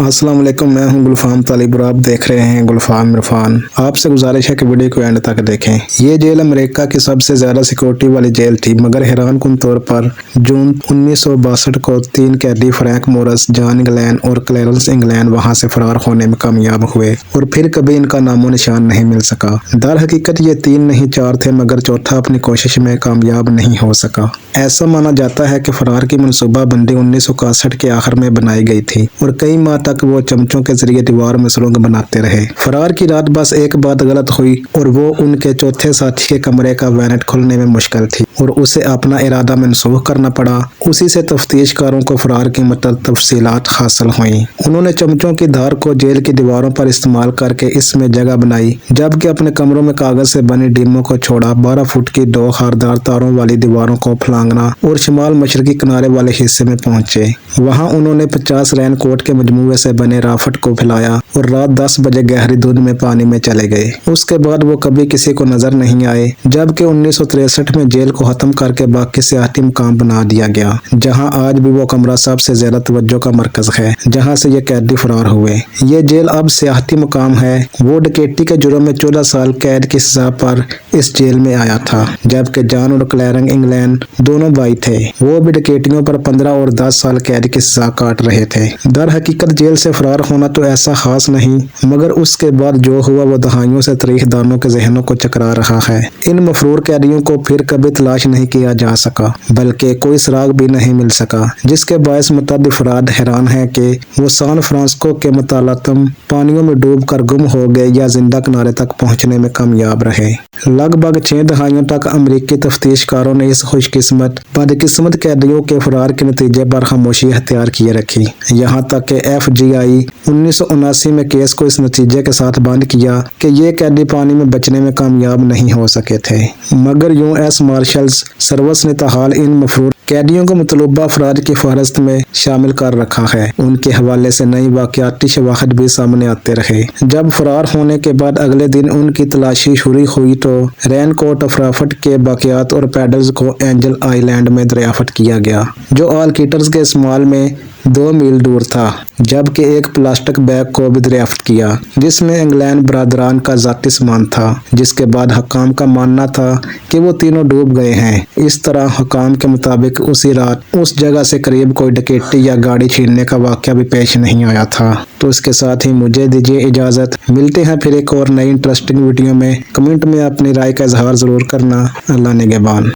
अस्सलाम वालेकुम, मैं हूं गुलफाम तालिब और आप देख रहे हैं गुलफाम इरफान। आपसे गुजारिश है कि वीडियो को एंड तक देखें। ये जेल अमेरिका की सबसे ज्यादा सिक्योरिटी वाली जेल थी, मगर हैरानकुन तौर पर जून 1962 को 3 कैदी फ्रैंक मोरस, जॉन ग्लेन और क्लैरेंस इंग्लैंड वहां से फरार होने में कामयाब हुए और फिर कभी इनका नामो निशान नहीं मिल सका। दर हकीकत ये 3 नहीं 4 थे, मगर चौथा अपनी कोशिश में कामयाब नहीं हो सका। ऐसा माना जाता है कि फरार की मनसूबाबंदी 1961 के आखिर में बनाई गई थी और कई माह तक वो चमचों के जरिए दीवार में सुरंग बनाते रहे। फरार की रात बस एक बात गलत हुई और वो उनके चौथे साथी के कमरे का वैनेट खुलने में मुश्किल थी और उसे अपना इरादा मनसूख करना पड़ा। उसी से तफ्तीशकारों को फरार की तफसीलात हासिल हुई। उन्होंने चमचों की धार को जेल की दीवारों पर इस्तेमाल करके इसमें जगह बनाई, जबकि अपने कमरों में कागज से बनी डीमों को छोड़ा। 12 फुट की 2 खारदार तारों वाली दीवारों को फलांगना और शिमाल मशरकी किनारे वाले हिस्से में पहुंचे। वहां उन्होंने 50 रेनकोट के मजमूए से बने राफट को फैलाया और रात 10 बजे गहरी धुंध में पानी में चले गए। उसके बाद वो कभी किसी को नजर नहीं आए, जबकि 1963 में जेल को खत्म करके बाकी सियाहती मुकाम बना दिया गया, जहां आज भी वो कमरा सबसे ज्यादा तवज्जो का मरकज है, जहां से ये कैदी फरार हुए। ये जेल अब सियाहती मुकाम है। वो डकैती के जुर्म में 14 साल कैद की सजा पर इस जेल में आया था, जबकि जॉन और क्लैरेंस इंग्लैंड दोनों भाई थे। वो भी डकैतियों पर 15 और 10 साल कैद की सजा काट रहे थे। दर हकीकत जेल से फरार होना तो ऐसा खास नहीं, मगर उसके बाद जो हुआ वो दहाइयों से तारीखदानों के जहनों को चकरा रहा है। इन मफरूर कैदियों को फिर कभी तलाश नहीं किया जा सका, बल्कि कोई सुराग भी नहीं मिल सका, जिसके बायस मुतअद्दिद अफराद हैरान हैं कि वो सैन फ्रांसिस्को के मुतलातम पानियों में डूब कर गुम हो गए या जिंदा किनारे तक पहुंचने में कामयाब रहे। लगभग 6 दहाइयों तक अमेरिकी तफ्तीशकारों ने इस खुशकिस्मत बदकिस्मत कैदियों के फरार के नतीजे पर खामोशी अख्तियार किए रखी। यहाँ तक कि FBI 1979 में केस को इस नतीजे के साथ बंद किया कि ये कैदी पानी में बचने में कामयाब नहीं हो सके थे। मगर US मार्शल्स सर्विस ने ताहाल इन मफरूर कैदियों को मतलूबा अफराद की फहरिस्त में शामिल कर रखा है। उनके हवाले से नई वाक़याती शवाहिद भी सामने आते रहे। जब फरार होने के बाद अगले दिन उनकी तलाशी शुरू हुई तो रेनकोट अफराफट के बाकियात और पैडल्स को एंजल आइलैंड में दरियाफ्त किया गया, जो ऑलकीटर्स के इस्तेमाल में 2 मील दूर था, जबकि एक प्लास्टिक बैग को भी दरियाफ्त किया जिसमें इंग्लैंड बरादरान का जाती सामान था, जिसके बाद हकाम का मानना था कि वो तीनों डूब गए हैं। इस तरह हकाम के मुताबिक उसी रात उस जगह से करीब कोई डकैती या गाड़ी छीनने का वाक़या भी पेश नहीं आया था। तो इसके साथ ही मुझे दीजिए इजाज़त। मिलते हैं फिर एक और नई इंटरेस्टिंग वीडियो में। कमेंट में अपनी राय का इजहार ज़रूर करना। अल्लाह निगहबान।